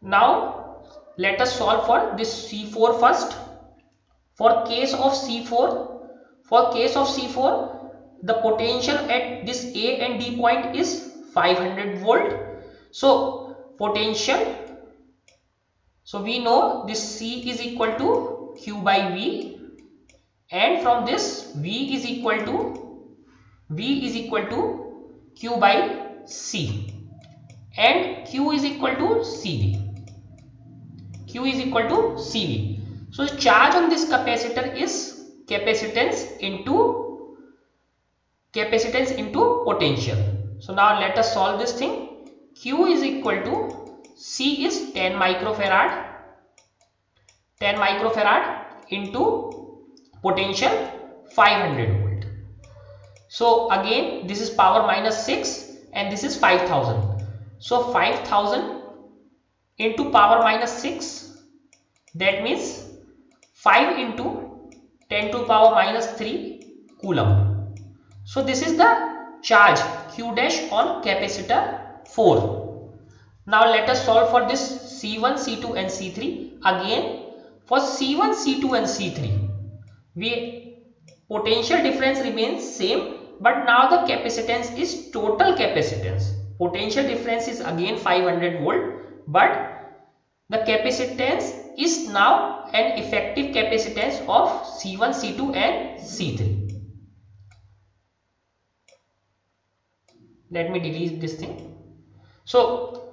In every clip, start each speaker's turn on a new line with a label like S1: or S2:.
S1: Now let us solve for this C4 first. For case of C4, the potential at this A and D point is 500 volt. So potential, so we know this C is equal to Q by V, and from this V is equal to Q by C, and Q is equal to CV. So the charge on this capacitor is capacitance into potential. So now let us solve this thing. Q is equal to, C is 10 microfarad into potential 500 volt. So again this is power minus 6 and this is 5000. So 5000 into power minus 6, that means 5 into 10 to power minus 3 coulomb. So this is the charge Q dash on capacitor 4. Now let us solve for this C1, C2 and C3. Again for C1, C2 and C3, potential difference remains same, but now the capacitance is total capacitance. Potential difference is again 500 volt, but the capacitance is now an effective capacitance of C1, C2 and C3. Let me delete this thing. So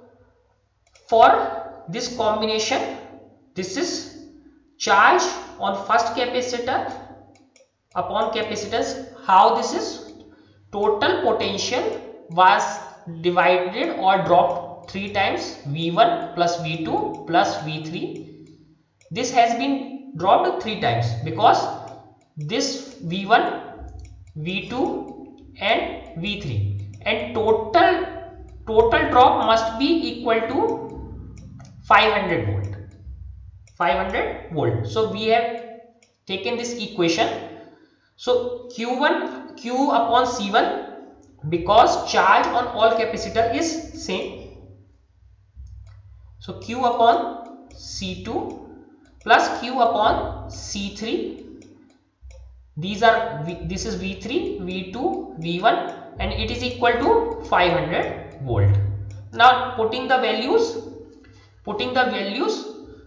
S1: for this combination, this is charge on first capacitor upon capacitance. How this is? Total potential was divided or dropped 3 times, V1 plus V2 plus V3. This has been dropped 3 times because this V1, V2 and V3, and total drop must be equal to 500 volt. So we have taken this equation. So Q upon C1, because charge on all capacitor is same, so Q upon C2 plus Q upon C3. This is V3, V2, V1, and it is equal to 500 volt. Now putting the values.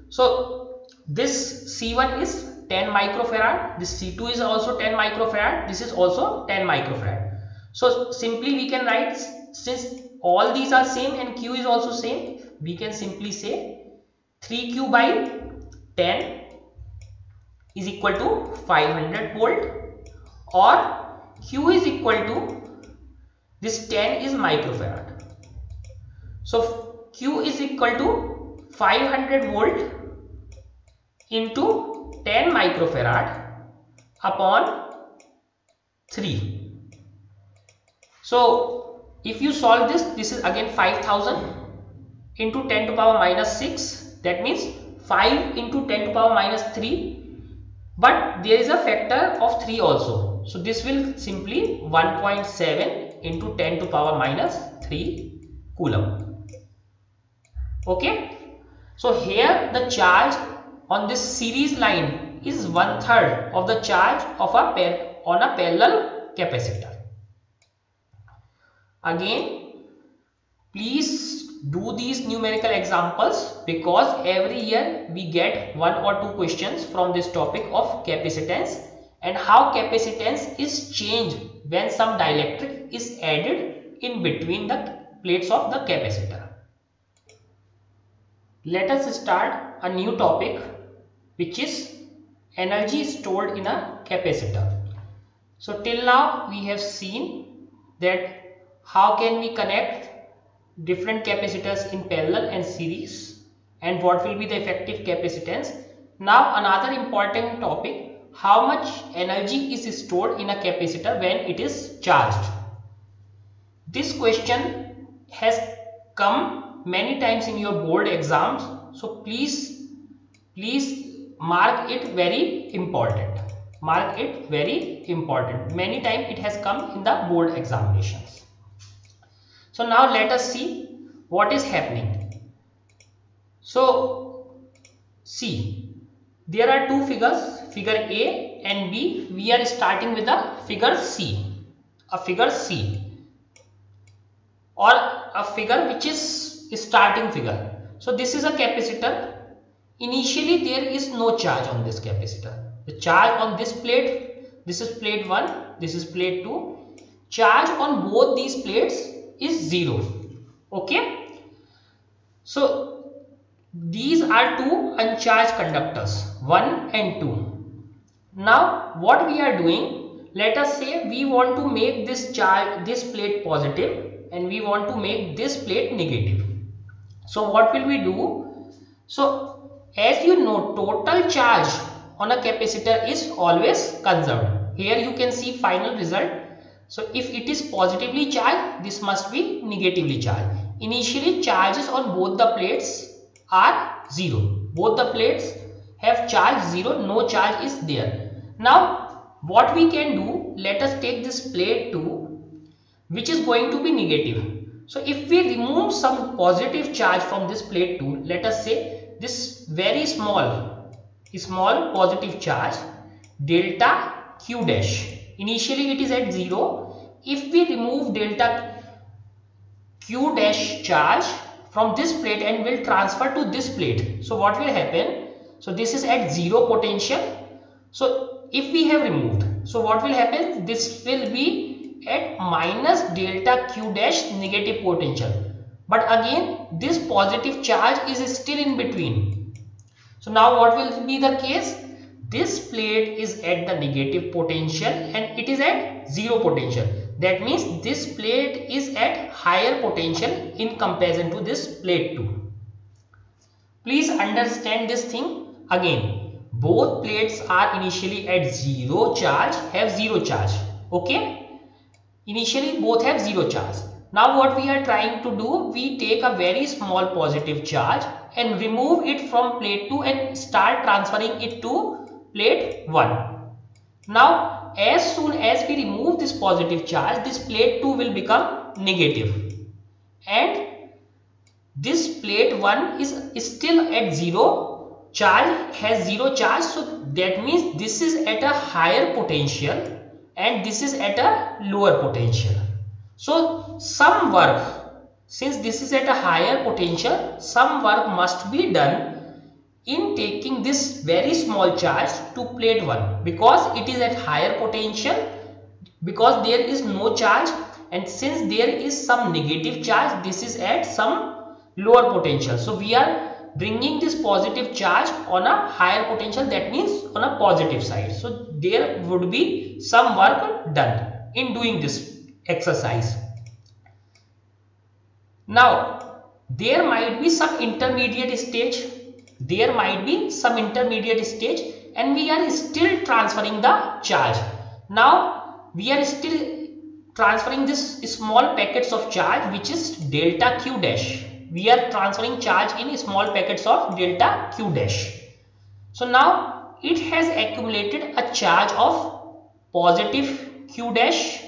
S1: So this C1 is 10 microfarad, this C2 is also 10 microfarad, this is also 10 microfarad. So simply we can write, since all these are same and Q is also same, we can simply say 3Q by 10 is equal to 500 volt, or Q is equal to, this 10 is microfarad. So Q is equal to 500 volt into 10 microfarad upon 3. So if you solve this, this is again 5000 into 10 to power minus 6, that means 5 into 10 to power minus 3, but there is a factor of 3 also. So this will simply 1.7 into 10 to power minus 3 coulomb. Okay. So here the charge on this series line is 1/3 of the charge of on a parallel capacitor. Again, please do these numerical examples, because every year we get 1 or 2 questions from this topic of capacitance and how capacitance is changed when some dielectric is added in between the plates of the capacitor. Let us start a new topic, which is energy stored in a capacitor. So till now we have seen that how can we connect different capacitors in parallel and series, and what will be the effective capacitance. Now another important topic, how much energy is stored in a capacitor when it is charged. This question has come many times in your board exams, so please mark it very important. Many times it has come in the board examinations. So now let us see what is happening. So see, there are two figures, figure A and B. We are starting with the figure C, a figure C, or a figure which is starting figure. So this is a capacitor. Initially there is no charge on this capacitor. The charge on this plate, this is plate 1, this is plate 2, charge on both these plates is 0. Okay, so these are two uncharged conductors, 1 and 2. Now what we are doing, let us say we want to make this charge, this plate positive, and we want to make this plate negative. So what will we do? So as you know, total charge on a capacitor is always conserved. Here you can see final result. So if it is positively charged, this must be negatively charged. Initially charges on both the plates are 0. Both the plates have charge 0, no charge is there. Now what we can do, let us take this plate 2, which is going to be negative. So if we remove some positive charge from this plate 2, let us say this very small positive charge, delta Q dash, initially it is at 0. If we remove delta Q dash charge from this plate and will transfer to this plate, so what will happen? So this is at 0 potential. So if we have removed, so what will happen? This will be at minus delta Q dash negative potential, but again this positive charge is still in between. So now what will be the case? This plate is at the negative potential and it is at 0 potential. That means this plate is at higher potential in comparison to this plate 2. Please understand this thing again. Both plates are initially at 0 charge, have 0 charge. Okay, initially both have 0 charge. Now what we are trying to do, we take a very small positive charge and remove it from plate 2 and start transferring it to plate 1. Now as soon as we remove this positive charge, this plate 2 will become negative and this plate 1 is still at 0 charge, has 0 charge. So that means this is at a higher potential and this is at a lower potential. So some work, since this is at a higher potential, some work must be done in taking this very small charge to plate 1, because it is at higher potential, because there is no charge, and since there is some negative charge, this is at some lower potential. So we are bringing this positive charge on a higher potential, that means on a positive side. So there would be some work done in doing this exercise. Now there might be some intermediate stage, and we are still transferring the charge. Now we are still transferring this small packets of charge, which is delta Q dash. We are transferring charge in small packets of delta Q dash. So now it has accumulated a charge of positive Q dash,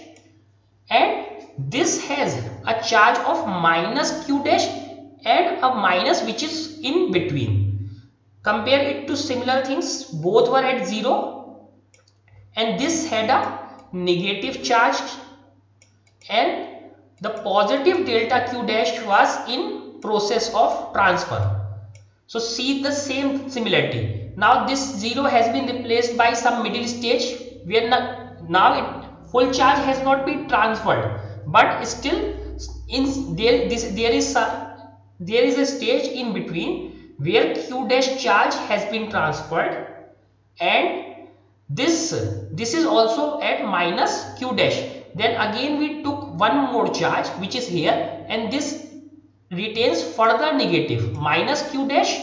S1: and this has a charge of minus Q dash and a minus which is in between. Compare it to similar things, both were at 0 and this had a negative charge and the positive delta Q dash was in process of transfer. So see the same similarity. Now this 0 has been replaced by some middle stage where now full charge has not been transferred, but still there is a stage in between where Q dash charge has been transferred, and this is also at minus Q dash. Then again we took one more charge which is here, and this retains further negative minus Q dash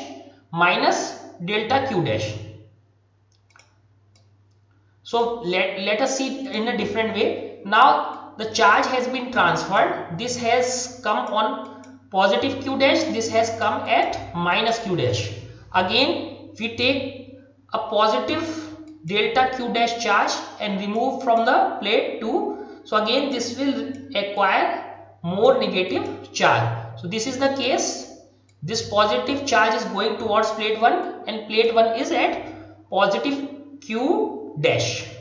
S1: minus delta Q dash. So let us see in a different way. Now the charge has been transferred. This has come on positive Q dash, this has come at minus Q dash. Again we take a positive delta Q dash charge and remove from the plate 2. So again this will acquire more negative charge. So this is the case. This positive charge is going towards plate 1 and plate 1 is at positive Q dash.